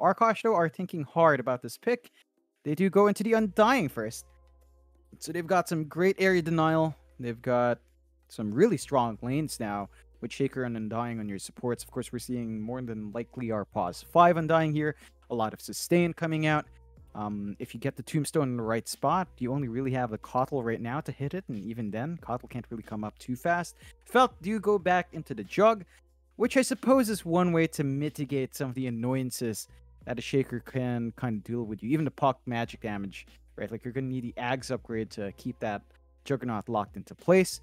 Arkosh, though, are thinking hard about this pick. They do go into the Undying first. So they've got some great area denial. They've got some really strong lanes now with Shaker and Undying on your supports. Of course, we're seeing more than likely our pause 5 Undying here. A lot of sustain coming out. If you get the Tombstone in the right spot, you only really have the Kotl right now to hit it, and even then, Kotl can't really come up too fast. Felt do go back into the Jug, which I suppose is one way to mitigate some of the annoyances that a Shaker can kind of deal with you. Even the Puck magic damage, right? Like, you're going to need the Ags upgrade to keep that Juggernaut locked into place.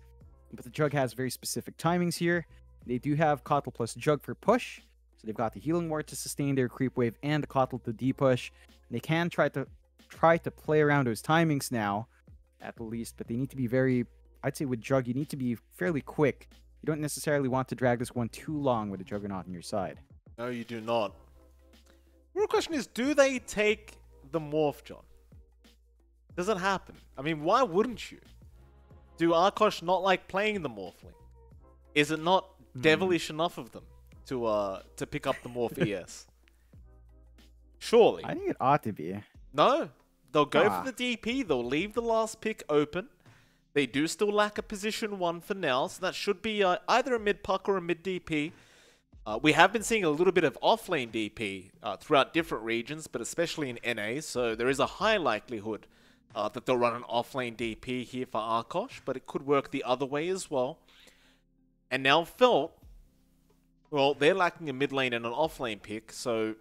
But the Jug has very specific timings here. They do have Kotl plus Jug for push, so they've got the Healing Ward to sustain their creep wave and the Kotl to depush. They can try to play around those timings now, at least, but they need to be very, I'd say with Jug, you need to be fairly quick. You don't necessarily want to drag this one too long with a Juggernaut on your side. No, you do not. The real question is, do they take the Morph, John? Does it happen? I mean, why wouldn't you? Do Arkosh not like playing the Morphling? Is it not devilish enough of them to pick up the Morph ES? Surely. I think it ought to be. No. They'll go for the DP. They'll leave the last pick open. They do still lack a position 1 for now, so that should be either a mid puck or a mid DP. We have been seeing a little bit of offlane DP throughout different regions, but especially in NA, so there is a high likelihood that they'll run an offlane DP here for Arkosh, but it could work the other way as well. And now Felt, well, they're lacking a mid lane and an offlane pick, so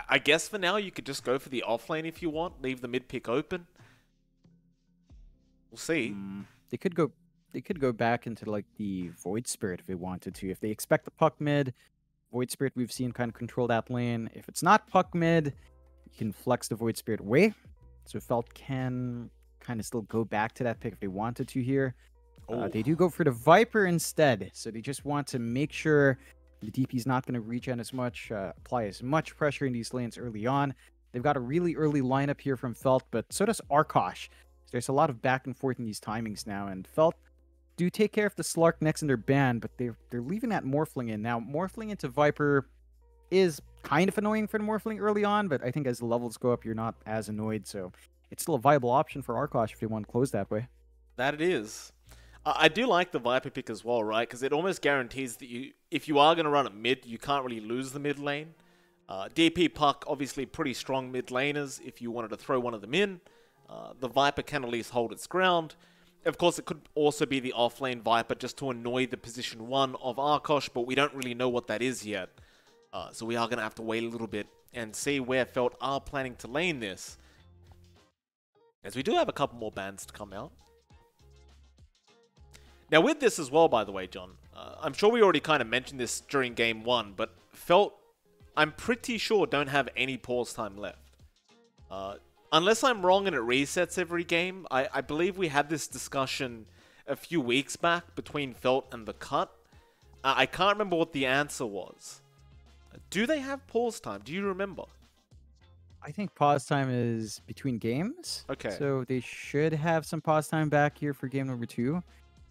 I guess for now you could just go for the offlane if you want, leave the mid pick open. We'll see. They could go back into like the Void Spirit if they wanted to. If they expect the puck mid, Void Spirit we've seen kind of control that lane. If it's not puck mid, you can flex the Void Spirit away. So Felt can kind of still go back to that pick if they wanted to here. They do go for the Viper instead. So they just want to make sure the DP is not going to reach out as much, apply as much pressure in these lanes early on. They've got a really early lineup here from Felt, but so does Arkosh. So there's a lot of back and forth in these timings now, and Felt do take care of the Slark next in their ban, but they're leaving that Morphling in. Now, Morphling into Viper is kind of annoying for the Morphling early on, but I think as the levels go up, you're not as annoyed, so it's still a viable option for Arkosh if they want to close that way. That it is. I do like the Viper pick as well, right? Because it almost guarantees that if you are going to run it mid, you can't really lose the mid lane. DP Puck, obviously pretty strong mid laners if you wanted to throw one of them in. The Viper can at least hold its ground. Of course, it could also be the offlane Viper just to annoy the position 1 of Arkosh, but we don't really know what that is yet. So we are going to have to wait a little bit and see where Felt are planning to lane this. As we do have a couple more bans to come out. Now with this as well, by the way, John, I'm sure we already kind of mentioned this during Game 1, but Felt, I'm pretty sure, don't have any pause time left. Unless I'm wrong and it resets every game, I believe we had this discussion a few weeks back between Felt and the Cut. I can't remember what the answer was. Do they have pause time? Do you remember? I think pause time is between games. Okay. So they should have some pause time back here for game number 2.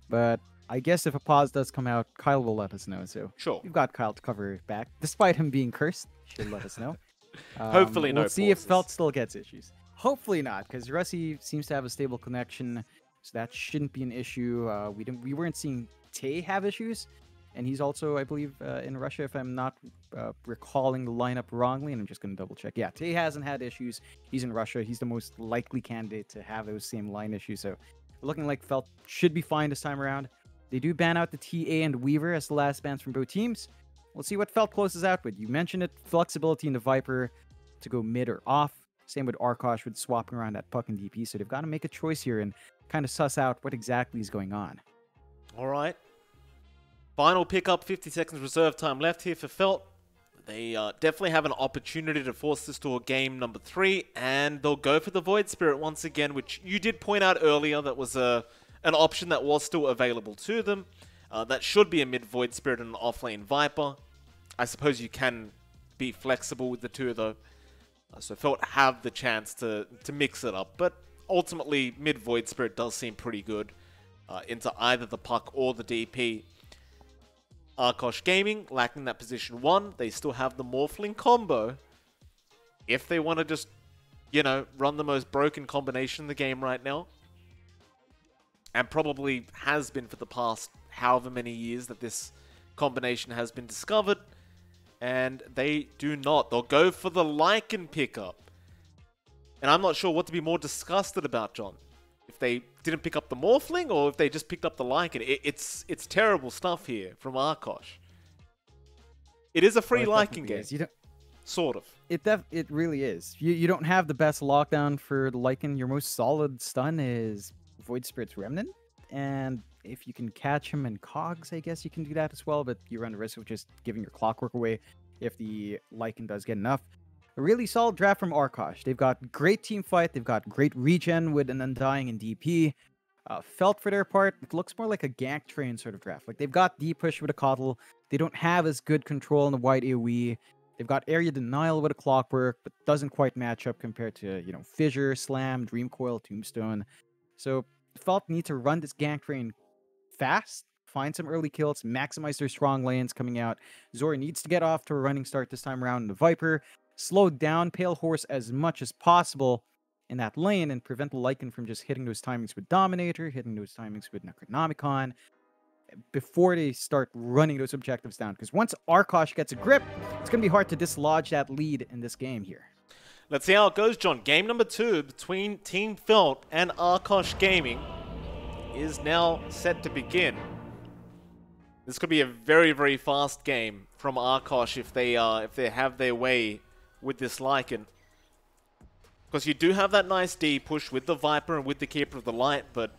But I guess if a pause does come out, Kyle will let us know. So sure, we've got Kyle to cover back. Despite him being cursed, he should let us know. Hopefully no We'll see pauses. if Felt still gets issues. Hopefully not, because Russi seems to have a stable connection, so that shouldn't be an issue. We weren't seeing Tay have issues, and he's also, I believe, in Russia, if I'm not recalling the lineup wrongly, and I'm just going to double check. Yeah, Tay hasn't had issues. He's in Russia. He's the most likely candidate to have those same line issues, so looking like Felt should be fine this time around. They do ban out the TA and Weaver as the last bans from both teams. We'll see what Felt closes out with. You mentioned it, flexibility in the Viper to go mid or off. Same with Arkosh with swapping around that puck and DP, so they've got to make a choice here and kind of suss out what exactly is going on. All right. Final pickup, 50 seconds reserve time left here for Felt. They definitely have an opportunity to force this to a game number 3, and they'll go for the Void Spirit once again, which you did point out earlier that was an option that was still available to them. That should be a mid Void Spirit and an offlane Viper. I suppose you can be flexible with the two, though. So Felt have the chance to mix it up, but ultimately mid Void Spirit does seem pretty good into either the puck or the DP. Arkosh Gaming, lacking that position 1, they still have the Morphling combo. If they want to just, you know, run the most broken combination in the game right now, and probably has been for the past however many years that this combination has been discovered, and they do not. They'll go for the Lycan pickup. And I'm not sure what to be more disgusted about, John. If they didn't pick up the Morphling, or if they just picked up the Lycan. It's terrible stuff here from Arkosh. It is a free Lycan game. You don't... Sort of. It really is. You don't have the best lockdown for the Lycan. Your most solid stun is Void Spirit's Remnant. And if you can catch him in Cogs, I guess you can do that as well. But you run the risk of just giving your Clockwork away if the Lycan does get enough. A really solid draft from Arkosh. They've got great team fight. They've got great regen with an Undying and DP. Felt for their part, it looks more like a gank train sort of draft. Like they've got deep push with a Coddle. They don't have as good control in the wide AoE. They've got area denial with a Clockwork, but doesn't quite match up compared to, you know, Fissure, Slam, Dream Coil, Tombstone. So Felt need to run this gank train fast, find some early kills, maximize their strong lanes coming out. Zora needs to get off to a running start this time around in the Viper. Slow down Pale Horse as much as possible in that lane and prevent the Lycan from just hitting those timings with Dominator, hitting those timings with Necronomicon before they start running those objectives down. Because once Arkosh gets a grip, it's going to be hard to dislodge that lead in this game here. Let's see how it goes, John. Game number 2 between Team Felt and Arkosh Gaming is now set to begin. This could be a very, very fast game from Arkosh if they have their way with this Lycan. Because you do have that nice D push with the Viper and with the Keeper of the Light, but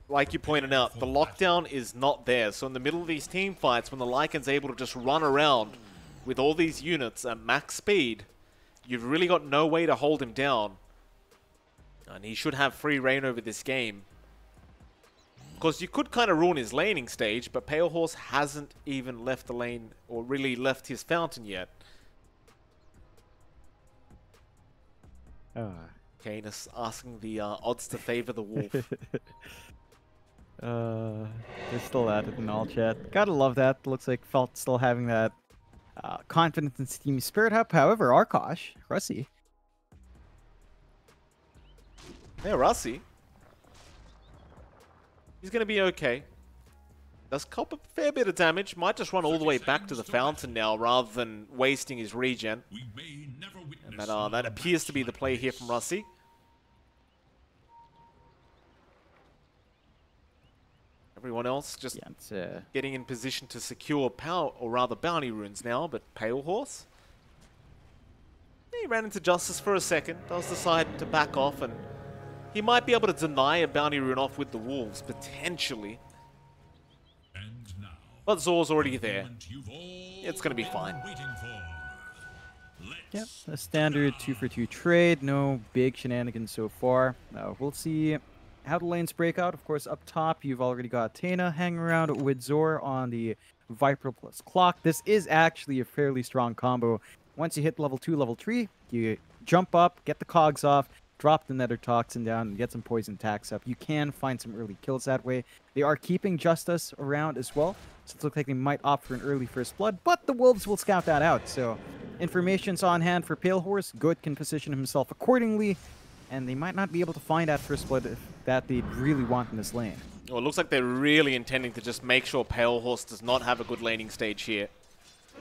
like you pointed out, the lockdown is not there. So in the middle of these team fights, when the Lycan's able to just run around with all these units at max speed, you've really got no way to hold him down. And he should have free reign over this game. Because you could kind of ruin his laning stage, but Pale Horse hasn't even left the lane or really left his fountain yet. Canis asking the odds to favor the wolf. They're still at it in all chat. Gotta love that. Looks like Felt still having that confidence in Steam Spirit Hub. However, Arkosh, Russi. Hey, Russi. He's gonna be okay. Does cop a fair bit of damage. Might just run all the way back to the fountain now rather than wasting his regen. And that appears to be the play here from Russi. Everyone else just getting in position to secure power, or rather bounty runes now, but Pale Horse? He ran into Justice for a second, does decide to back off, and he might be able to deny a bounty rune off with the Wolves, potentially. But Zor's already there. It's going to be fine. Yep, a standard 2-for-2 trade. No big shenanigans so far. We'll see how the lanes break out. Of course, up top, you've already got Tana hanging around with Zor on the Viper plus Clock. This is actually a fairly strong combo. Once you hit level 2, level 3, you jump up, get the cogs off, drop the Nether Toxin down, and get some poison attacks up. You can find some early kills that way. They are keeping Justice around as well, so it looks like they might opt for an early first blood, but the Wolves will scout that out. So information's on hand for Pale Horse. Good can position himself accordingly, and they might not be able to find that first blood if that they'd really want in this lane. Well, it looks like they're really intending to just make sure Pale Horse does not have a good laning stage here.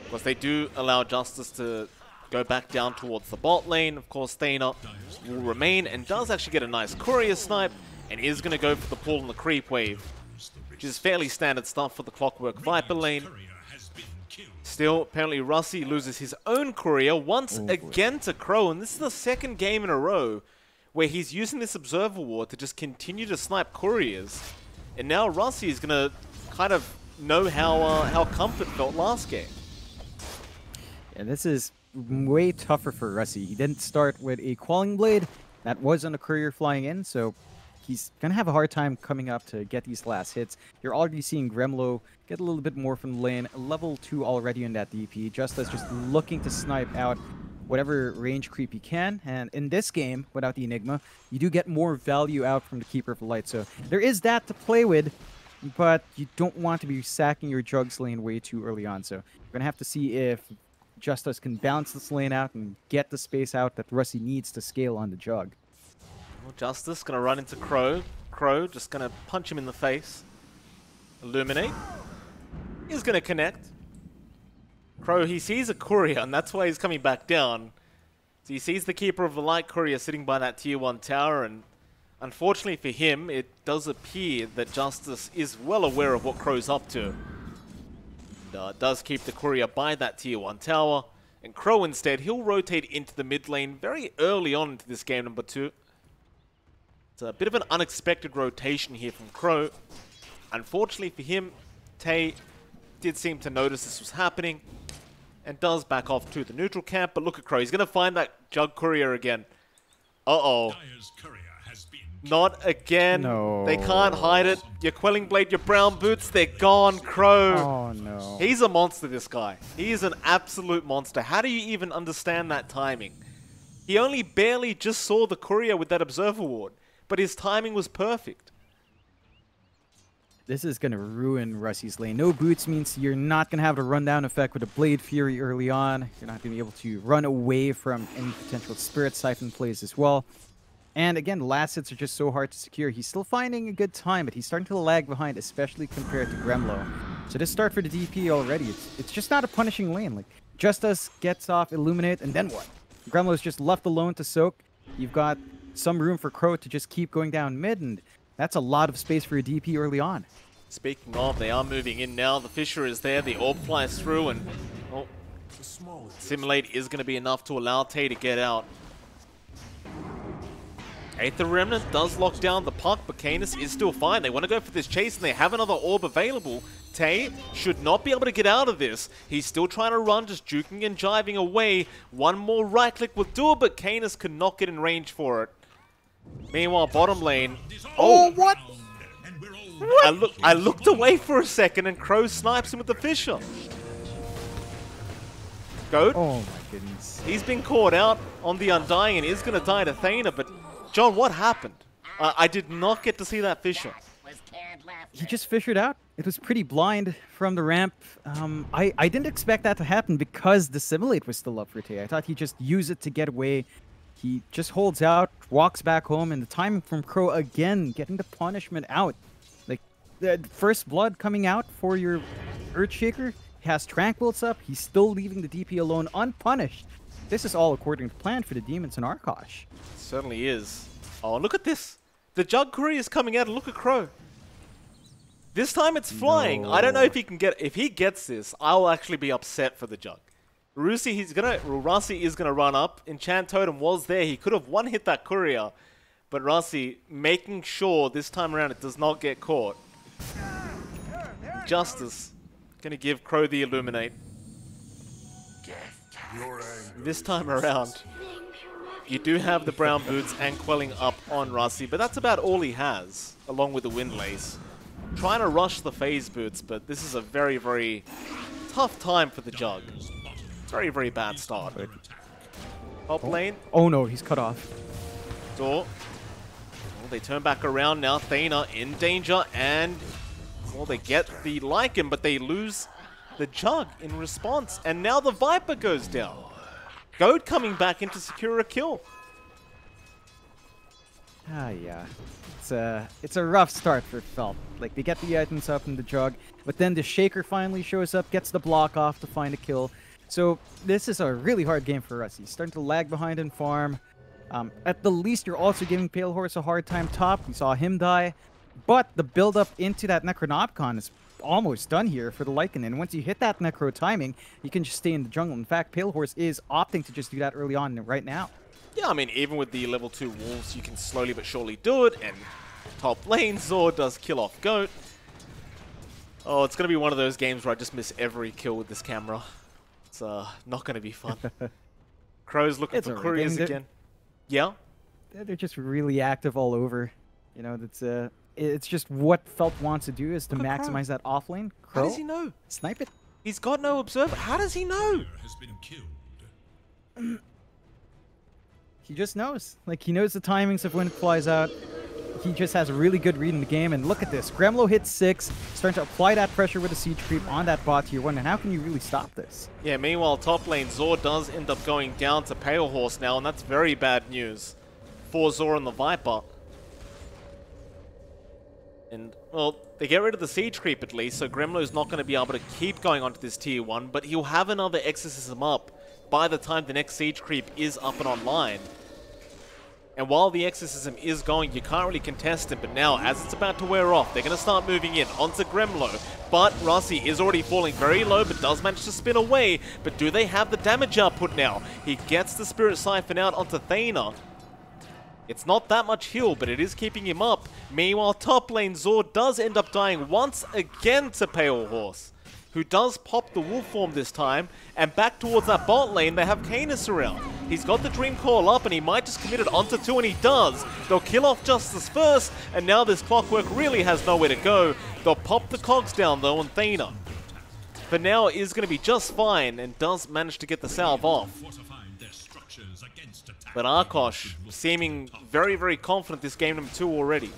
Because they do allow Justice to go back down towards the bot lane. Of course, Thana will remain and does actually get a nice courier snipe and is going to go for the pull and the creep wave, which is fairly standard stuff for the Clockwork Viper lane. Still, apparently Russi loses his own courier once again to Crow, and this is the second game in a row where he's using this Observer Ward to just continue to snipe couriers. And now Russi is going to kind of know how Comfort felt last game. Yeah, this is way tougher for Russi. He didn't start with a Quelling Blade. That was on a courier flying in, so he's going to have a hard time coming up to get these last hits. You're already seeing Gremlo get a little bit more from the lane. Level 2 already in that DP. Justice just looking to snipe out whatever range creep you can. And in this game, without the Enigma, you do get more value out from the Keeper of the Light. So there is that to play with. but you don't want to be sacking your Jugs lane way too early on. So you're going to have to see if Justice can balance this lane out and get the space out that Rusty needs to scale on the Jug. Well, Justice going to run into Crow. Crow just going to punch him in the face. Illuminate. He's going to connect. Crow, he sees a courier, and that's why he's coming back down. So he sees the Keeper of the Light courier sitting by that tier 1 tower, and unfortunately for him, it does appear that Justice is well aware of what Crow's up to. And, does keep the courier by that tier 1 tower, and Crow instead, he'll rotate into the mid lane very early on into this game number 2. It's a bit of an unexpected rotation here from Crow. Unfortunately for him, Tay did seem to notice this was happening and does back off to the neutral camp, but look at Crow. He's going to find that Jug courier again. Uh-oh. Not again. No. They can't hide it. Your Quelling Blade, your brown boots, they're gone, Crow. Oh, no. He's a monster, this guy. He is an absolute monster. How do you even understand that timing? He only barely just saw the courier with that Observer Ward, but his timing was perfect. This is going to ruin Rusty's lane. No boots means you're not going to have a rundown effect with a Blade Fury early on. You're not going to be able to run away from any potential Spirit Siphon plays as well. And again, last hits are just so hard to secure. He's still finding a good time, but he's starting to lag behind, especially compared to Gremlo. So this start for the DP already, it's just not a punishing lane. Like, Justice gets off Illuminate, and then what? Gremlo's just left alone to soak. You've got some room for Crow to just keep going down mid, and that's a lot of space for a DP early on. Speaking of, they are moving in now. The Fissure is there. The Orb flies through, and oh, Simulate is going to be enough to allow Tay to get out. Aether Remnant does lock down the puck, but Canis is still fine. They want to go for this chase, and they have another orb available. Tay should not be able to get out of this. He's still trying to run, just juking and jiving away. One more right click will do it, but Canis could not get in range for it. Meanwhile, bottom lane. Oh, what? I looked away for a second, and Crow snipes him with the Fissure. Goat. Oh my goodness. He's been caught out on the Undying and is going to die to Thana, but John, what happened? I did not get to see that Fissure. He just fissured out. It was pretty blind from the ramp. I didn't expect that to happen because the Simulate was still up for Tay. I thought he'd just use it to get away. He just holds out, walks back home, and the timing from Crow again, getting the punishment out. Like, the first blood coming out for your Earthshaker. He has Tranquils up. He's still leaving the DP alone unpunished. This is all according to plan for the Demons and Arkosh. Certainly is. Oh, look at this. The Jug Courier is coming out, and look at Crow. This time it's flying. No. I don't know if he can get. If he gets this, I'll actually be upset for the Jug. Russi is gonna run up. Enchant Totem was there. He could have one-hit that courier, but Russi making sure this time around it does not get caught. Justice gonna give Crow the Illuminate. This time around, you do have the brown boots and quelling up on Russi, but that's about all he has, along with the Windlace. Trying to rush the phase boots, but this is a very, very tough time for the Jug. Very, very bad start. Top lane. Oh no, he's cut off. Door. Well, they turn back around now. Thana in danger, and well, they get the Lycan, but they lose the Jug in response. And now the Viper goes down. Goat coming back in to secure a kill. Ah, yeah. It's a rough start for Felt. Like, they get the items up in the Jug, but then the Shaker finally shows up, gets the block off to find a kill. So this is a really hard game for us. He's starting to lag behind in farm. At the least, you're also giving Pale Horse a hard time top. We saw him die. But the build-up into that Necronopcon is almost done here for the Lycan. And once you hit that Necro timing, you can just stay in the jungle. In fact, Pale Horse is opting to just do that early on right now. Yeah, I mean, even with the level 2 Wolves, you can slowly but surely do it. And top lane, Zord does kill off Goat. Oh, it's going to be one of those games where I just miss every kill with this camera. It's not going to be fun. Crow's looking for couriers again. Yeah? They're just really active all over. You know, it's just what Felt wants to do is to maximize that offlane. Crow, how does he know? Snipe it. He's got no observer. How does he know? Has been killed. He just knows. Like, he knows the timings of when it flies out. he just has a really good read in the game. And look at this. Gremlo hits 6, starting to apply that pressure with a siege creep on that bot tier 1. And how can you really stop this? Yeah, meanwhile, top lane, Zor does end up going down to Pale Horse now, and that's very bad news for Zor and the Viper. And, well, they get rid of the siege creep at least, so Gremlo's not going to be able to keep going onto this tier 1, but he'll have another exorcism up by the time the next siege creep is up and online. And while the exorcism is going, you can't really contest it, but now, as it's about to wear off, they're going to start moving in onto Gremlo. But Rossi is already falling very low, but does manage to spin away. But do they have the damage output now? He gets the Spirit Siphon out onto Thana. It's not that much heal, but it is keeping him up. Meanwhile, top lane, Zor does end up dying once again to Pale Horse, who does pop the wolf form this time, and back towards that bot lane, they have Canis around. He's got the Dream Coil up, and he might just commit it onto 2, and he does. They'll kill off Justice first, and now this Clockwork really has nowhere to go. They'll pop the cogs down, though, on Thana. For now, is going to be just fine, and does manage to get the salve off. But Arkosh seeming very, very confident this game number 2 already.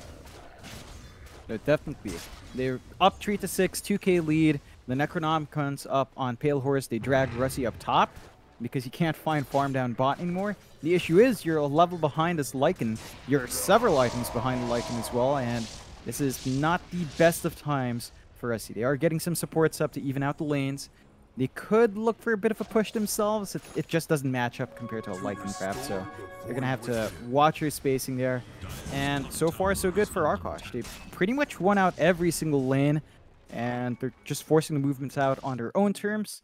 No, definitely. They're up 3 to 6, 2k lead. The Necronomicon's up on Pale Horse. They drag Russi up top because he can't find farm down bot anymore. The issue is you're a level behind this Lycan. You're several items behind the Lycan as well, and this is not the best of times for Russi. They are getting some supports up to even out the lanes. They could look for a bit of a push themselves. It just doesn't match up compared to a Lycan craft, so they're going to have to watch your spacing there. And so far, so good for Arkosh. They've pretty much won out every single lane, and they're just forcing the movements out on their own terms.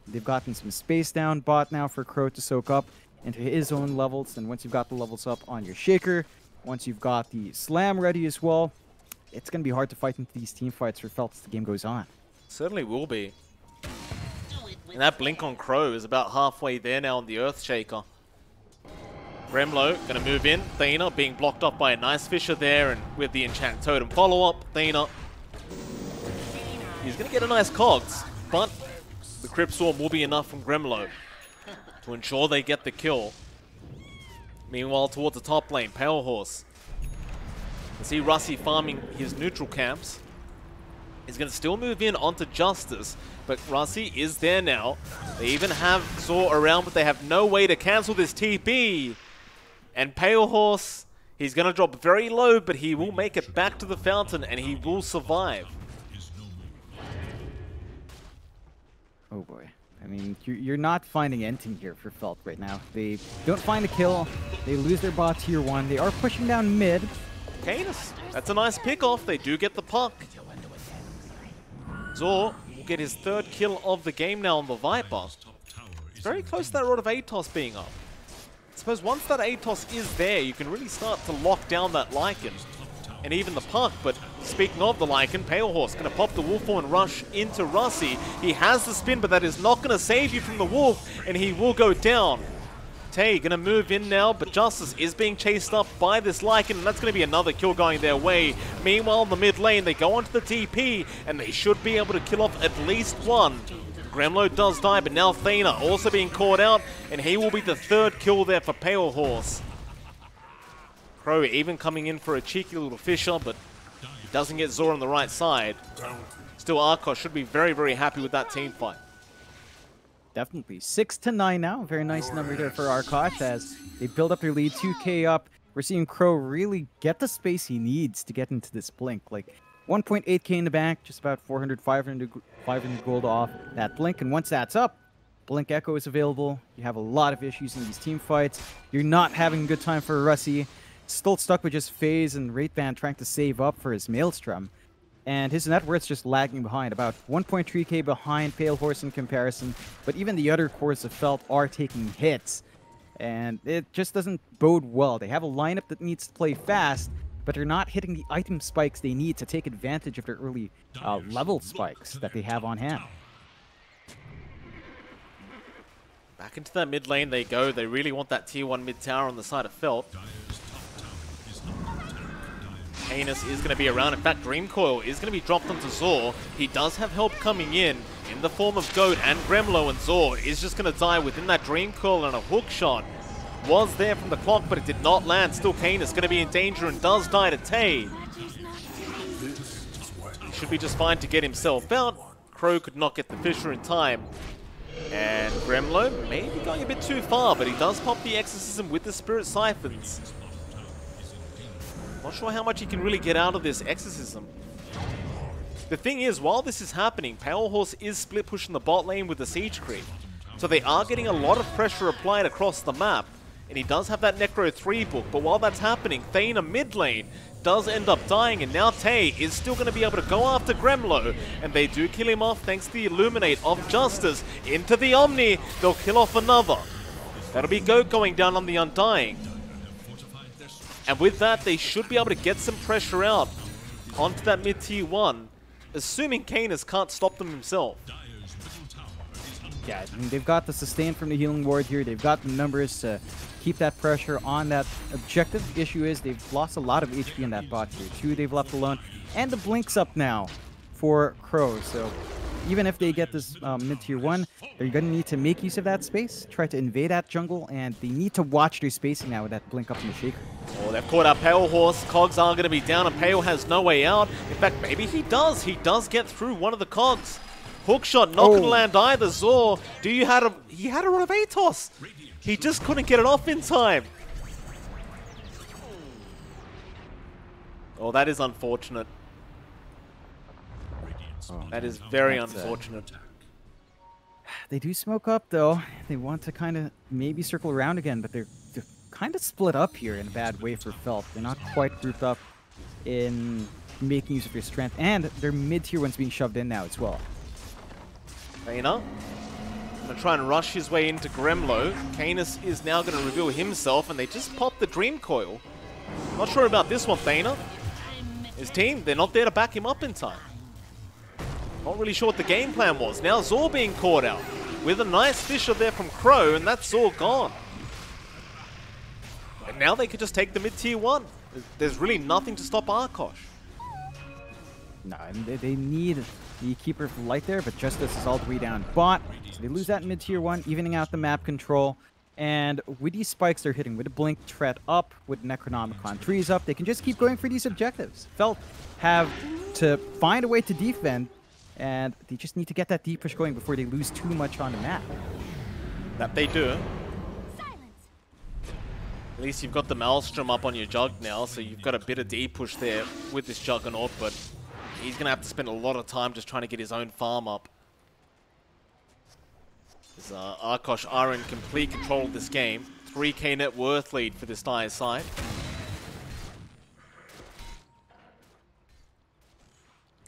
They've gotten some space down bot now for Crow to soak up into his own levels, and once you've got the levels up on your Shaker, once you've got the Slam ready as well, it's going to be hard to fight into these team fights for Felt as the game goes on. Certainly will be. And that blink on Crow is about halfway there now on the Earthshaker. Gremlo going to move in. Thana being blocked off by a nice Fisher there, and with the Enchant Totem follow-up, Thana. He's going to get a nice cogs, but the Crypt Swarm will be enough from Gremlo to ensure they get the kill. Meanwhile, towards the top lane, Pale Horse. You see Russi farming his neutral camps. He's going to still move in onto Justice, but Russi is there now. They even have Zor around, but they have no way to cancel this TP. And Pale Horse, he's going to drop very low, but he will make it back to the fountain, and he will survive. Oh boy. I mean, you're not finding anything here for Felt right now. They don't find a kill. They lose their bot tier 1. They are pushing down mid. Canis, that's a nice pick-off. They do get the puck. Zor will get his 3rd kill of the game now on the Viper. It's very close to that Rod of Atos being up. I suppose once that Atos is there, you can really start to lock down that Lycan and even the puck. But speaking of the Lycan, Pale Horse going to pop the Wolf and rush into Russi. He has the spin, but that is not going to save you from the Wolf, and he will go down. Tay going to move in now, but Justice is being chased up by this Lycan, and that's going to be another kill going their way. Meanwhile, in the mid lane, they go onto the TP, and they should be able to kill off at least one. Gremlo does die, but now Thana also being caught out, and he will be the 3rd kill there for Pale Horse. Crow even coming in for a cheeky little Fisher, but he doesn't get Zor on the right side. Still, Arkosh should be very, very happy with that team fight. Definitely. 6 to 9 now. Very nice number there for Arkosh as they build up their lead. 2k up. We're seeing Crow really get the space he needs to get into this blink. Like 1.8k in the bank, just about 400, 500 gold off that blink. And once that's up, Blink Echo is available. You have a lot of issues in these team fights. You're not having a good time for Russi. Still stuck with just FaZe and Wraithband trying to save up for his Maelstrom. And his net worth's just lagging behind, about 1.3k behind Pale Horse in comparison. But even the other cores of Felt are taking hits. And it just doesn't bode well. They have a lineup that needs to play fast, but they're not hitting the item spikes they need to take advantage of their early level spikes that they have on hand. Back into that mid lane they go. They really want that tier 1 mid tower on the side of Felt. Canis is going to be around. In fact, Dream Coil is going to be dropped onto Zor. He does have help coming in the form of Goat and Gremlo, and Zor is just going to die within that Dream Coil and a hook shot. was there from the clock, but it did not land. Still, Kane is going to be in danger and does die to Tay. He should be just fine to get himself out. Crow could not get the Fisher in time. And Gremlo may be going a bit too far, but he does pop the Exorcism with the Spirit Siphons. Not sure how much he can really get out of this Exorcism. The thing is, while this is happening, Pale Horse is split pushing the bot lane with the Siege Creep. So they are getting a lot of pressure applied across the map. And he does have that Necro 3 book, but while that's happening, Thana mid lane does end up dying, and now Tay is still going to be able to go after Gremlo, and they do kill him off thanks to the Illuminate of Justice into the Omni. They'll kill off another. That'll be Goat going down on the Undying. And with that, they should be able to get some pressure out onto that mid-tier 1, assuming Canis can't stop them himself. Yeah, I mean, they've got the sustain from the healing ward here. They've got the numbers to keep that pressure on that objective. The issue is they've lost a lot of HP in that bot tier 2 they've left alone. And the Blink's up now for Crow. So even if they get this mid-tier 1, they're going to need to make use of that space, try to invade that jungle, and they need to watch their spacing now with that Blink up in the Shaker. Oh, they've caught up Pale Horse. Cogs are going to be down, and Pale has no way out. In fact, maybe he does. He does get through one of the Cogs. Hookshot not going to land either. Zor, he had a run of Atos. He just couldn't get it off in time. Oh, that is unfortunate. Oh, that is very unfortunate. They do smoke up, though. They want to kind of maybe circle around again, but they're kind of split up here in a bad way for Felt. They're not quite grouped up in making use of their strength, and their mid-tier one's being shoved in now as well. Thana going to try and rush his way into Gremlo. Canis is now going to reveal himself, and they just pop the Dream Coil. Not sure about this one, Thana. His team, they're not there to back him up in time. Not really sure what the game plan was. Now Zor being caught out with a nice Fisher there from Crow, and that's Zor gone. And now they could just take the mid-tier 1. There's really nothing to stop Arkosh. No, they need the Keeper of Light there, but Justice is all the way down bot. So they lose that mid-tier 1, evening out the map control. And with these spikes they're hitting, with the Blink Tread up, with Necronomicon trees up, they can just keep going for these objectives. Felt have to find a way to defend, and they just need to get that deep push going before they lose too much on the map. That they do. At least you've got the Maelstrom up on your Jug now, so you've got a bit of deep push there with this Juggernaut, but he's going to have to spend a lot of time just trying to get his own farm up. As Arkosh are in complete control of this game. 3k net worth lead for this Dire side.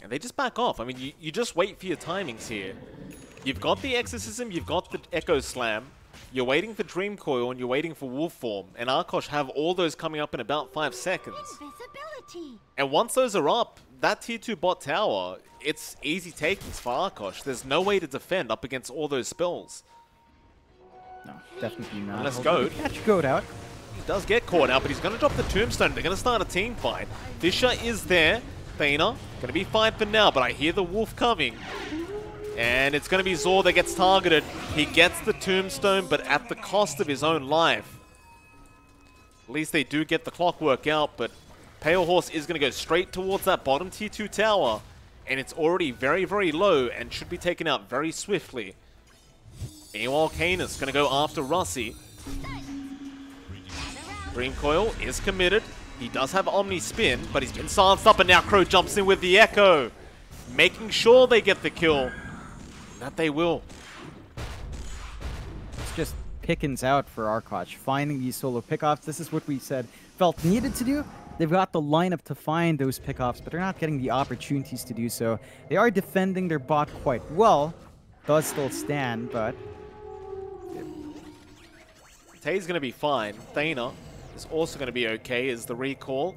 And they just back off. I mean, you just wait for your timings here. You've got the Exorcism, you've got the Echo Slam, you're waiting for Dream Coil, and you're waiting for Wolf Form. And Arkosh have all those coming up in about 5 seconds. And once those are up, that tier 2 bot tower, it's easy takings for Arkosh. There's no way to defend up against all those spells. No, definitely not. Let's go. Catch Goat out. He does get caught out, but he's going to drop the Tombstone. They're going to start a team fight. Fisher is there. Thana, going to be fine for now, but I hear the Wolf coming. And it's going to be Zor that gets targeted. He gets the Tombstone, but at the cost of his own life. At least they do get the clockwork out, but Pale Horse is going to go straight towards that bottom tier 2 tower. And it's already very, very low and should be taken out very swiftly. Meanwhile, Canis going to go after Russi. Dream Coil is committed. He does have Omni Spin, but he's been silenced up, and now Crow jumps in with the Echo. Making sure they get the kill. That they will. It's just pickings out for Arkosh, finding these solo pickoffs. This is what we said Felt needed to do. They've got the lineup to find those pickoffs, but they're not getting the opportunities to do so. They are defending their bot quite well. Does still stand, but... Tay's going to be fine. Thana is also going to be okay as the recall.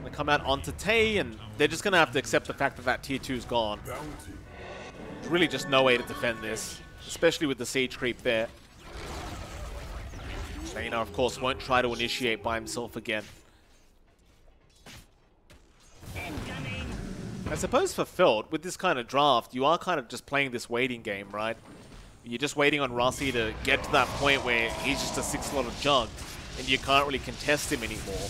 They come out onto Tay, and they're just going to have to accept the fact that that tier 2 is gone. There's really just no way to defend this, especially with the siege creep there. Thana, of course, won't try to initiate by himself again. I suppose for Feld, with this kind of draft, you are kind of just playing this waiting game, right? You're just waiting on Rossi to get to that point where he's just a 6-slot Jug, and you can't really contest him anymore.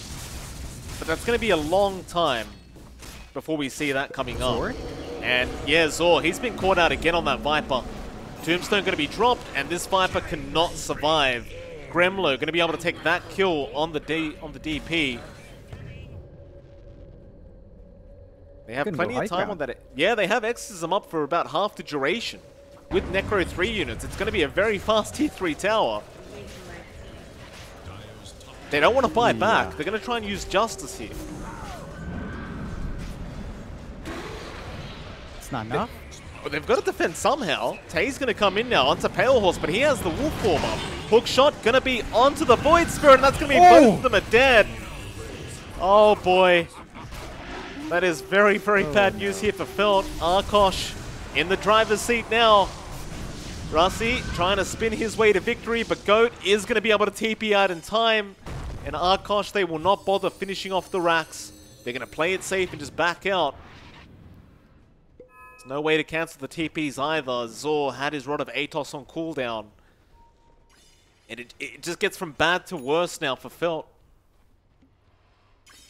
But that's going to be a long time before we see that coming up. And yeah, Zor, he's been caught out again on that Viper. Tombstone going to be dropped, and this Viper cannot survive. Gremlo going to be able to take that kill on the DP. They have plenty of time on that. Yeah, they have Exorcism up for about half the duration. With Necro 3 units, it's going to be a very fast T3 tower. They don't want to buy back. They're going to try and use Justice here. It's not enough. Well, they've got to defend somehow. Tay's going to come in now onto Pale Horse, but he has the Wolf Form up. Hook shot going to be onto the Void Spirit, and that's going to be both of them are dead. Oh boy. That is very, very bad news here for Felt. Arkosh in the driver's seat now. Rossi trying to spin his way to victory, but Goat is going to be able to TP out in time. And Arkosh, they will not bother finishing off the racks. They're going to play it safe and just back out. There's no way to cancel the TPs either. Zor had his Rod of Atos on cooldown. And it just gets from bad to worse now for Felt.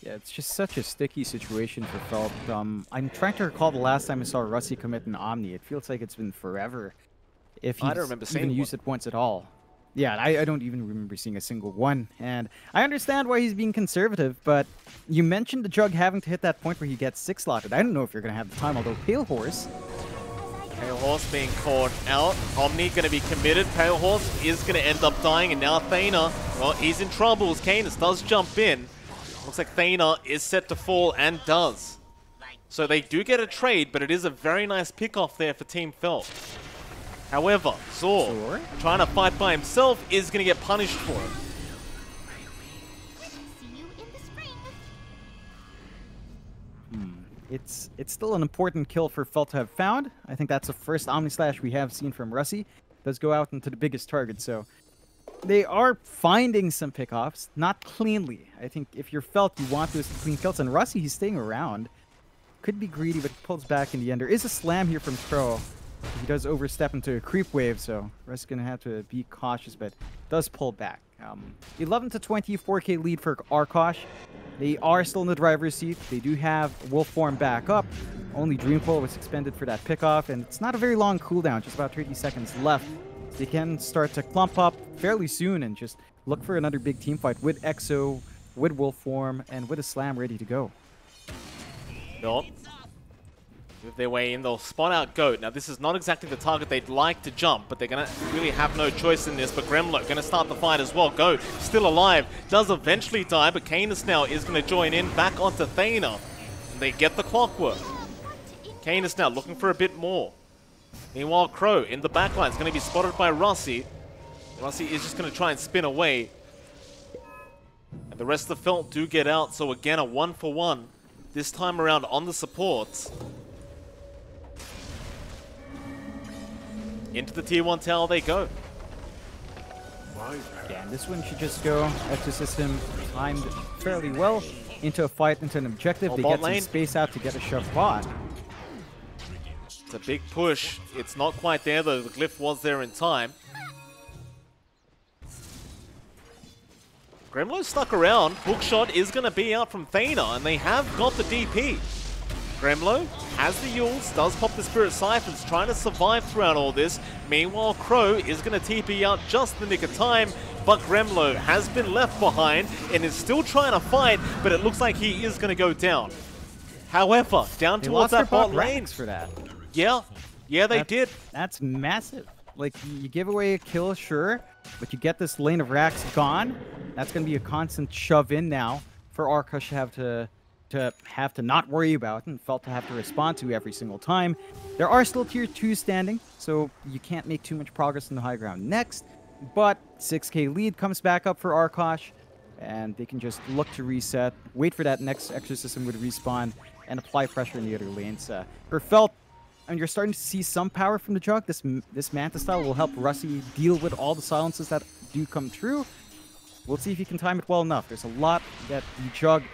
Yeah, it's just such a sticky situation for Felt. I'm trying to recall the last time I saw Rossi commit an Omni. It feels like it's been forever. If he's even used it once at all. Yeah, I don't even remember seeing a single one. And I understand why he's being conservative, but you mentioned the Jug having to hit that point where he gets 6-slotted. I don't know if you're going to have the time, although Pale Horse being caught out. Omni going to be committed. Pale Horse is going to end up dying, and now Thana, well, he's in trouble as Canis does jump in. Looks like Thana is set to fall and does. So they do get a trade, but it is a very nice pick-off there for Team Felt. However, Zor, trying to fight by himself, is going to get punished for it. It's still an important kill for Felt to have found. I think that's the first Omni Slash we have seen from Rossi. Does go out into the biggest target, so they are finding some pickoffs, not cleanly. I think if you're Felt, you want those clean kills, and Rossi, he's staying around. Could be greedy, but pulls back in the end. There is a slam here from Crow. He does overstep into a creep wave, so Russ is going to have to be cautious, but does pull back. 11 to 20, 4K lead for Arkosh. They are still in the driver's seat. They do have Wolf Form back up. Only Dreamcoil was expended for that pickoff, and it's not a very long cooldown, just about 30 seconds left. So they can start to clump up fairly soon and just look for another big team fight with Exo, with Wolf Form, and with a slam ready to go. Nope. Move their way in, they'll spot out Goat. Now this is not exactly the target they'd like to jump, but they're going to really have no choice in this. But Gremlo going to start the fight as well. Goat still alive, does eventually die, but Canis now is going to join in back onto Thana. And they get the clockwork. Canis now looking for a bit more. Meanwhile, Crow in the backline is going to be spotted by Rossi. Rossi is just going to try and spin away. And the rest of the Felt do get out, so again a 1-for-1. This time around on the supports. Into the tier 1 tower they go. Yeah, and this one should just go. Exorcism timed fairly well into a fight, into an objective. They get some space out to get a shove bot. It's a big push. It's not quite there though. The glyph was there in time. Gremlo stuck around. Hookshot is going to be out from Thana, and they have got the DP. Gremlo has the Yules, does pop the Spirit Siphons, trying to survive throughout all this. Meanwhile, Crow is going to TP out just the nick of time, but Gremlo has been left behind and is still trying to fight, but it looks like he is going to go down. However, down towards that bot lane. For that. Yeah, they did. That's massive. Like, you give away a kill, sure, but you get this lane of racks gone. That's going to be a constant shove in now for Arkosh to have to not worry about and Felt to have to respond to every single time. There are still tier 2 standing, so you can't make too much progress in the high ground next, but 6K lead comes back up for Arkosh, and they can just look to reset, wait for that next Exorcism would respawn, and apply pressure in the other lanes. For Felt, I mean, you're starting to see some power from the Jug. This Manta style will help Rossi deal with all the silences that do come through. We'll see if he can time it well enough. There's a lot that the Jug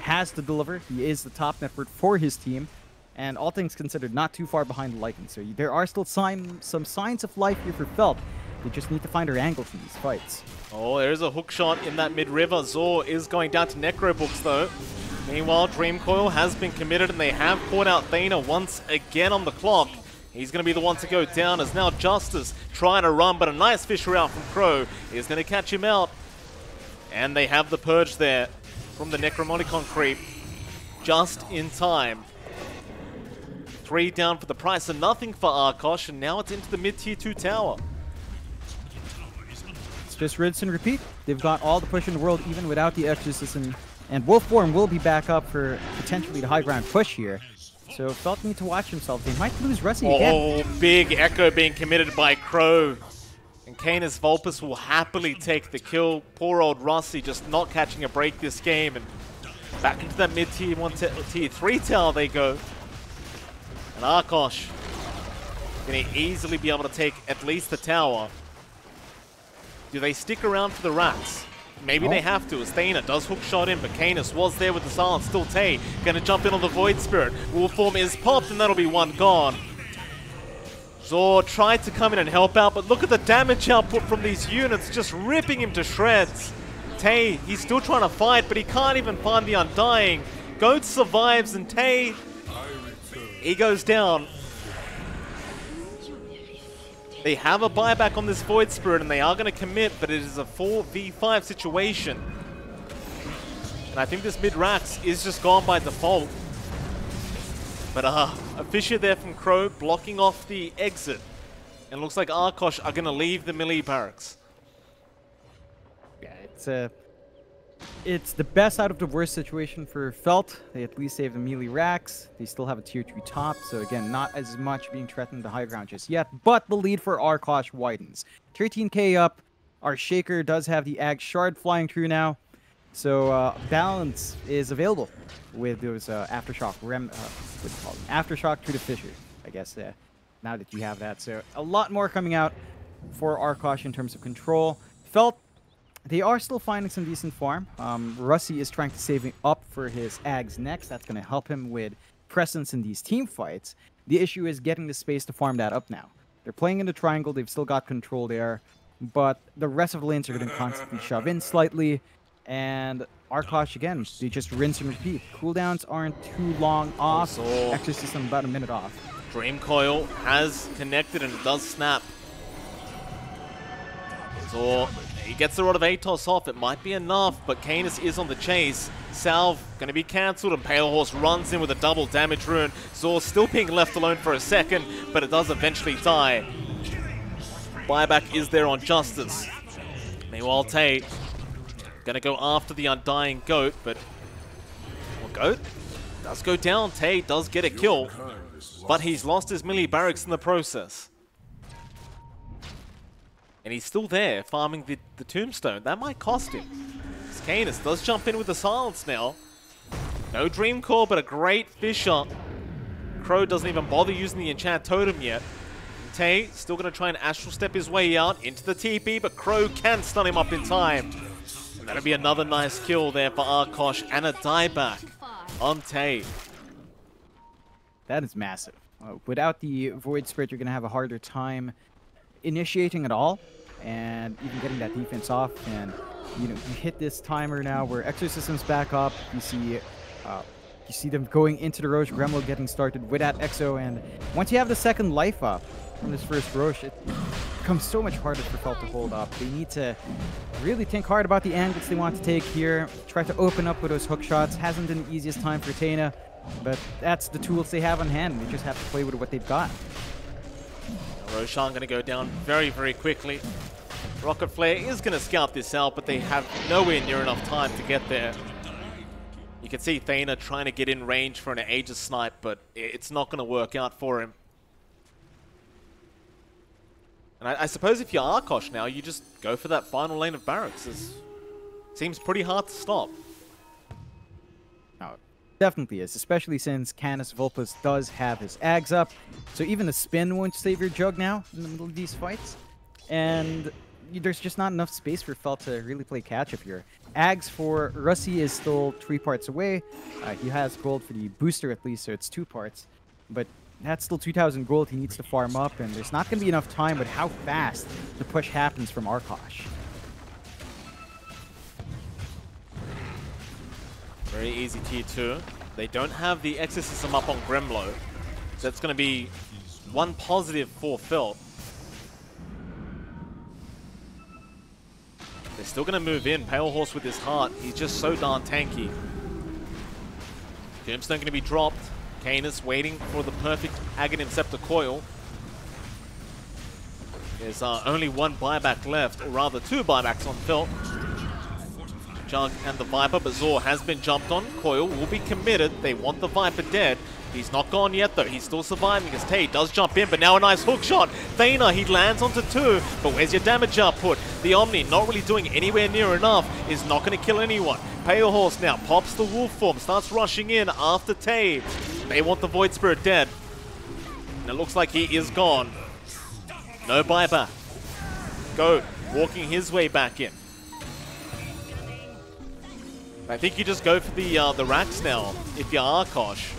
has to deliver. He is the top network for his team. and all things considered, not too far behind the Lycan. So there are still some signs of life here for Felt. They just need to find her angles in these fights. Oh, there's a hook shot in that mid-river. Zor is going down to Necro Books, though. Meanwhile, Dream Coil has been committed, and they have caught out Thana once again on the clock. He's going to be the one to go down, as now Justice trying to run, but a nice fisher out from Crow is going to catch him out. And they have the purge there from the Necromonicon creep just in time. 3 down for the price of nothing for Arkosh, and now it's into the mid-tier 2 tower. It's just rinse and repeat. They've got all the push in the world, even without the Exorcism. And Wolf Form will be back up for potentially the high ground push here. So Felt need to watch himself. They might lose Rusty again. Oh, big Echo being committed by Crow. And Canis Vulpus will happily take the kill. Poor old Rossi just not catching a break this game. And back into that mid-tier 1, tier 3 tower they go. And Arkosh going to easily be able to take at least the tower. Do they stick around for the rats? Maybe they have to, as Thana does hook shot in, but Canis was there with the silence. Still Tay going to jump in on the Void Spirit. Wolf Form is popped, and that'll be one gone. Zor tried to come in and help out, but look at the damage output from these units, just ripping him to shreds. Tay, he's still trying to fight, but he can't even find the Undying. Goat survives, and Tay, he goes down. They have a buyback on this Void Spirit, and they are going to commit, but it is a 4v5 situation. And I think this mid-Rax is just gone by default. But a Fisher there from Crow blocking off the exit. And looks like Arkosh are going to leave the melee barracks. Yeah, it's the best out of the worst situation for Felt. They at least save the melee racks. They still have a tier 2 top, so again, not as much being threatened to high ground just yet, but the lead for Arkosh widens. 13k up. Our Shaker does have the Ag Shard flying through now, so balance is available with those Aftershock Aftershock through the Fisher, I guess, now that you have that. So a lot more coming out for Arkosh in terms of control. Felt, they are still finding some decent farm. Russi is trying to save up for his Ags next. That's going to help him with presence in these team fights. The issue is getting the space to farm that up now. They're playing in the triangle. They've still got control there. But the rest of the lanes are going to constantly shove in slightly. And Arkosh, again, they just rinse and repeat. Cooldowns aren't too long off. Exorcism about a minute off. Dream Coil has connected and it does snap. So he gets the Rod of Atos off. It might be enough, but Canis is on the chase. Salve going to be cancelled, and Pale Horse runs in with a double damage rune. Zor still being left alone for a second, but it does eventually die. Buyback is there on Justice. Meanwhile, Tay going to go after the Undying Goat, but Goat does go down. Tay does get a kill, but he's lost his melee barracks in the process. And he's still there, farming the Tombstone. That might cost him. Canis does jump in with the silence now. No Dream Core, but a great Fisher. Crow doesn't even bother using the Enchant Totem yet. Tay still going to try and Astral Step his way out into the TP, but Crow can stun him up in time. And that'll be another nice kill there for Arkosh, and a dieback on Tay. That is massive. Without the Void Spirit, you're going to have a harder time initiating at all, and even getting that defense off. And you hit this timer now where Exorcism's back up. You see them going into the Roche. Gremlo getting started with that Exo, and once you have the second life up from this first Roche, it becomes so much harder for Felt to hold up. They need to really think hard about the angles they want to take here. Try to open up with those hook shots. Hasn't been the easiest time for Tana, but that's the tools they have on hand. They just have to play with what they've got. Roshan going to go down very, very quickly. Rocket Flare is going to scout this out, but they have nowhere near enough time to get there. You can see Thana trying to get in range for an Aegis snipe, but it's not going to work out for him. And I suppose if you're Arkosh now, you just go for that final lane of barracks. It seems pretty hard to stop. Definitely is, especially since Canis Vulpus does have his Ags up. So even the spin won't save your Jug now in the middle of these fights. And there's just not enough space for Felt to really play catch-up here. Ags for Russi is still 3 parts away. He has gold for the booster at least, so it's 2 parts. but that's still 2,000 gold he needs to farm up, and there's not going to be enough time with how fast the push happens from Arkosh. Very easy tier 2. They don't have the exorcism up on Gremlo. So that's going to be one positive for Felt. They're still going to move in. Pale Horse with his heart. He's just so darn tanky. Tombstone going to be dropped. Canis waiting for the perfect Aghanim Scepter coil. There's only one buyback left, or rather two buybacks on Felt. Jug and the Viper, but Zor has been jumped on. Coil will be committed. They want the Viper dead. He's not gone yet though. He's still surviving as Tay does jump in, but now a nice hook shot. Thana, he lands onto 2, but where's your damage output? The Omni not really doing anywhere near enough. Is not going to kill anyone. Pale Horse now pops the wolf form, starts rushing in after Tay. They want the Void Spirit dead. And it looks like he is gone. No buyback. Goat walking his way back in. I think you just go for the racks now if you're Arkosh.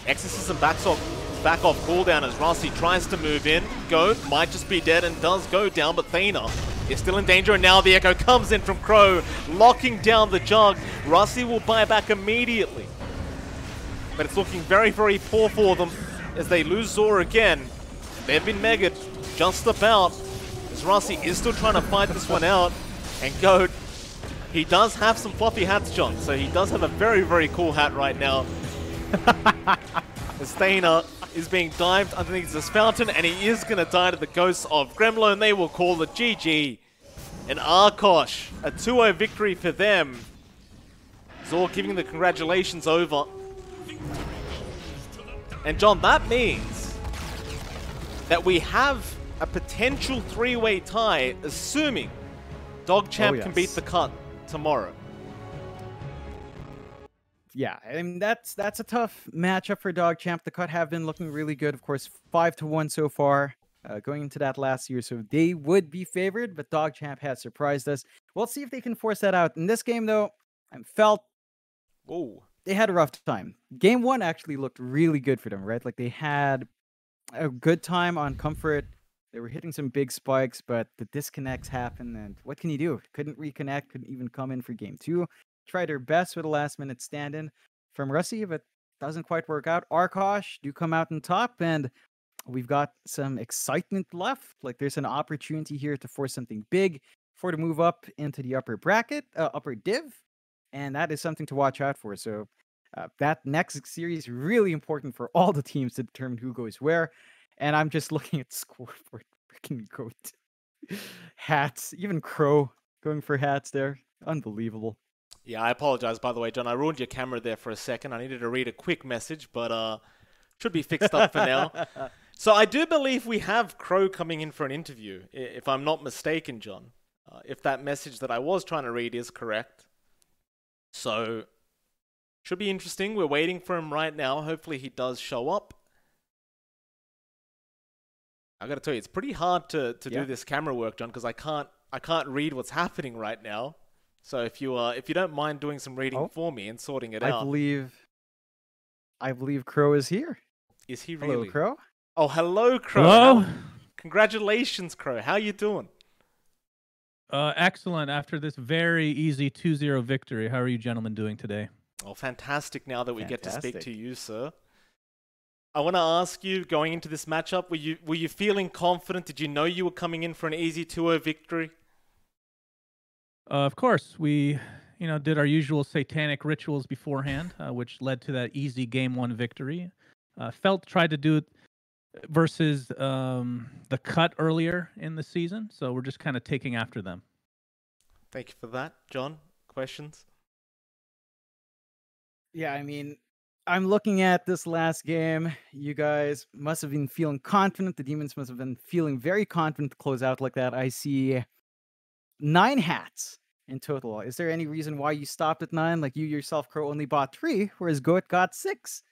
Exorcism back off cooldown as Rossi tries to move in. Goat might just be dead and does go down, but Thana is still in danger, and now the Echo comes in from Crow, locking down the Jug. Rossi will buy back immediately. But it's looking very, very poor for them as they lose Zor again. They've been megged just about, as Rossi is still trying to fight this one out. And Goat, he does have some fluffy hats, John, so he does have a very, very cool hat right now. As Thana is being dived underneath this fountain, and he is going to die to the ghosts of Gremlo, and they will call it GG. And Arkosh, a 2-0 victory for them. Zor giving the congratulations over. And John, that means that we have a potential 3-way tie, assuming DogChamp can beat the cut tomorrow. Yeah, I mean, that's a tough matchup for DogChamp. The cut have been looking really good. Of course, 5-1 so far, going into that last year. So they would be favored, but DogChamp has surprised us. We'll see if they can force that out. In this game, though, I felt they had a rough time. Game 1 actually looked really good for them, right? Like, they had a good time on Comfort. They were hitting some big spikes, but the disconnects happened, and what can you do? Couldn't reconnect, couldn't even come in for Game 2. Tried their best with a last-minute stand-in from Russi, but doesn't quite work out. Arkosh do come out on top, and we've got some excitement left. Like, there's an opportunity here to force something big for to move up into the upper bracket, upper div, and that is something to watch out for. So that next series is really important for all the teams to determine who goes where. And I'm just looking at scoreboard, freaking Goat. Hats, even Crow going for hats there. Unbelievable. Yeah, I apologize, by the way, John. I ruined your camera there for a second. I needed to read a quick message, but should be fixed up for now. So I do believe we have Crow coming in for an interview, if I'm not mistaken, John. If that message that I was trying to read is correct. So, should be interesting. We're waiting for him right now. Hopefully he does show up. I gotta tell you, it's pretty hard to do this camera work, John, because I can't read what's happening right now. So if you don't mind doing some reading for me and sorting it out. I believe Crow is here. Is he really? Hello, Crow. Oh, hello, Crow. Hello. Congratulations, Crow. How you doing? Excellent. After this very easy 2-0 victory, how are you gentlemen doing today? Oh, fantastic! Now that we get to speak to you, sir. I want to ask you, going into this matchup, were you feeling confident? Did you know you were coming in for an easy 2-0 victory? Of course, we did our usual satanic rituals beforehand, which led to that easy Game 1 victory. Felt tried to do it versus the cut earlier in the season, so we're just kind of taking after them. Thank you for that. John, questions? Yeah, I mean, I'm looking at this last game. You guys must have been feeling confident. The Demons must have been feeling very confident to close out like that. I see 9 hats in total. Is there any reason why you stopped at 9? Like, you yourself, Crow, only bought 3, whereas Goat got 6.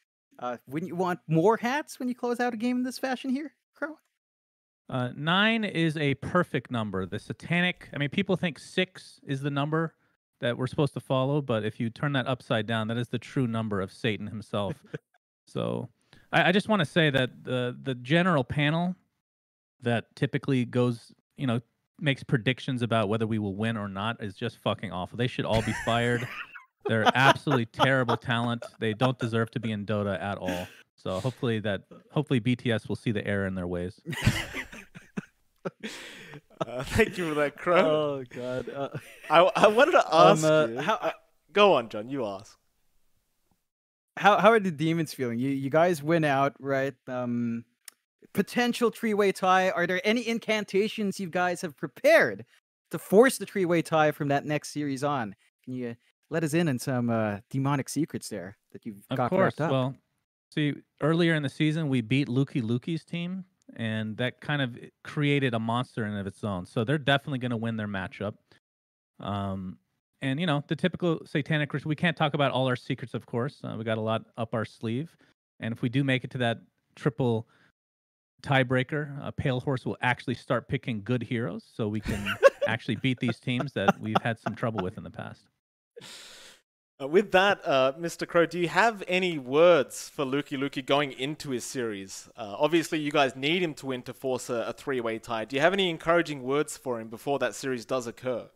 Wouldn't you want more hats when you close out a game in this fashion here, Crow? 9 is a perfect number. The satanic, I mean, people think 6 is the number that we're supposed to follow, but if you turn that upside down, that is the true number of Satan himself. So I just want to say that the general panel that typically goes, makes predictions about whether we will win or not is just fucking awful. They should all be fired. They're absolutely terrible talent. They don't deserve to be in Dota at all. So hopefully BTS will see the error in their ways. Thank you for that, Crow. Oh God. I wanted to ask you. Go on, John. You ask. How are the demons feeling? You guys win out, right? Potential three-way tie. Are there any incantations you guys have prepared to force the three-way tie from that next series on? Can you let us in on some demonic secrets there that you've got wrapped up? Well, see, earlier in the season we beat Luki's team, and that kind of created a monster in of its own. So they're definitely going to win their matchup. And the typical satanic ritual. We can't talk about all our secrets, of course. We got a lot up our sleeve, and if we do make it to that triple tiebreaker, Pale Horse will actually start picking good heroes, so we can actually beat these teams that we've had some trouble with in the past. With that, Mr. Crow, do you have any words for Luki going into his series? Obviously, you guys need him to win to force a three-way tie. Do you have any encouraging words for him before that series does occur?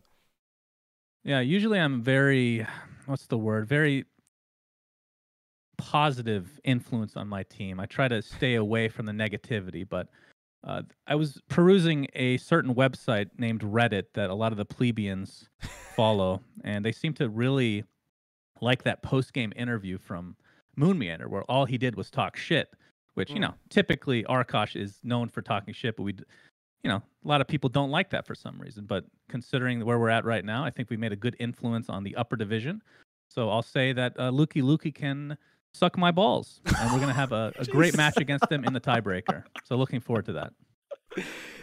Yeah, usually I'm very positive influence on my team. I try to stay away from the negativity, but I was perusing a certain website named Reddit that a lot of the plebeians follow, and they seem to really like that post-game interview from Moon Meander, where all he did was talk shit, which, typically Arkosh is known for talking shit, but a lot of people don't like that for some reason. But considering where we're at right now, I think we made a good influence on the upper division. So I'll say that Luki can suck my balls, and we're going to have a great match against them in the tiebreaker. So looking forward to that.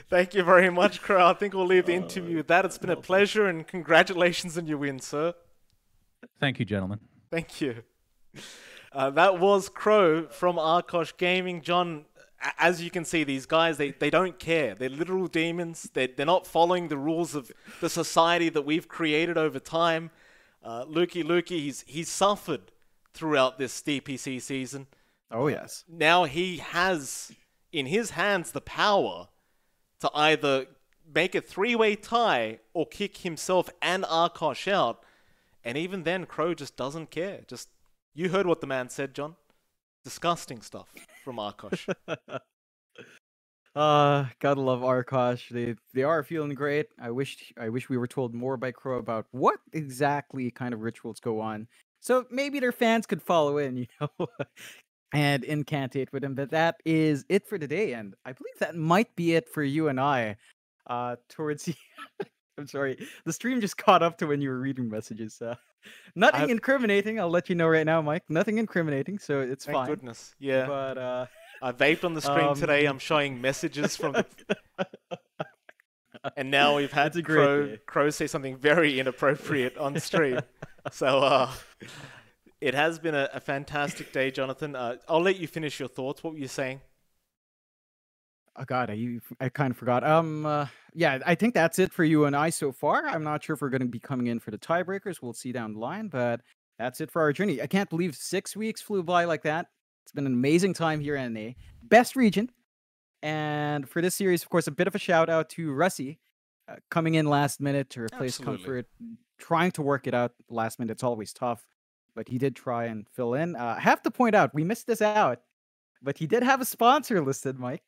Thank you very much, Crow. I think we'll leave the interview with that. It's been a pleasure, and congratulations on your win, sir. Thank you, gentlemen. Thank you. That was Crow from Arkosh Gaming. John, as you can see, these guys, they don't care. They're literal demons. They're not following the rules of the society that we've created over time. Luki, he's suffered throughout this DPC season. Oh, yes. Now he has in his hands the power to either make a three-way tie or kick himself and Arkosh out. And even then, Crow just doesn't care. You heard what the man said, John. Disgusting stuff from Arkosh. Gotta love Arkosh. They are feeling great. I wish we were told more by Crow about what exactly kind of rituals go on, so maybe their fans could follow in, and incantate with him. But that is it for today, and I believe that might be it for you and I. Towards the I'm sorry, the stream just caught up to when you were reading messages. Nothing incriminating. I'll let you know right now, Mike. Nothing incriminating, so it's fine. Thank goodness. Yeah. But I vaped on the stream today. I'm showing messages from the... And now we've had Crow say something very inappropriate on stream. So it has been a fantastic day, Jonathan. I'll let you finish your thoughts. What were you saying? Oh God, I kind of forgot. Yeah, I think that's it for you and I so far. I'm not sure if we're going to be coming in for the tiebreakers. We'll see down the line, but that's it for our journey. I can't believe 6 weeks flew by like that. It's been an amazing time here in NA. Best region. And for this series, of course, a bit of a shout out to Russie coming in last minute to replace Comfort, trying to work it out last minute. It's always tough, but he did try and fill in. I have to point out, we missed this out, but he did have a sponsor listed, Mike.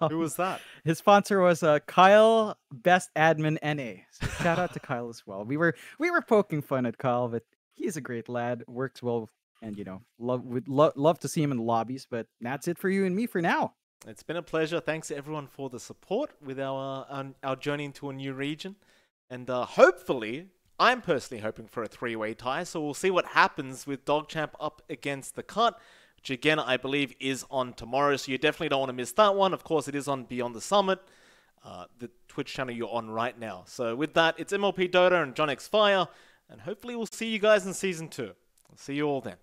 Who was that? His sponsor was Kyle, Best Admin NA. So shout out to Kyle as well. We were poking fun at Kyle, but he's a great lad. Works well, and would love to see him in the lobbies. But that's it for you and me for now. It's been a pleasure. Thanks to everyone for the support with our journey into a new region, and hopefully, I'm personally hoping for a three-way tie. So we'll see what happens with DogChamp up against the Cut, which again, I believe is on tomorrow. So you definitely don't want to miss that one. Of course, it is on Beyond the Summit, the Twitch channel you're on right now. So with that, it's MLP Dota and JohnXFire, and hopefully we'll see you guys in Season 2. I'll see you all then.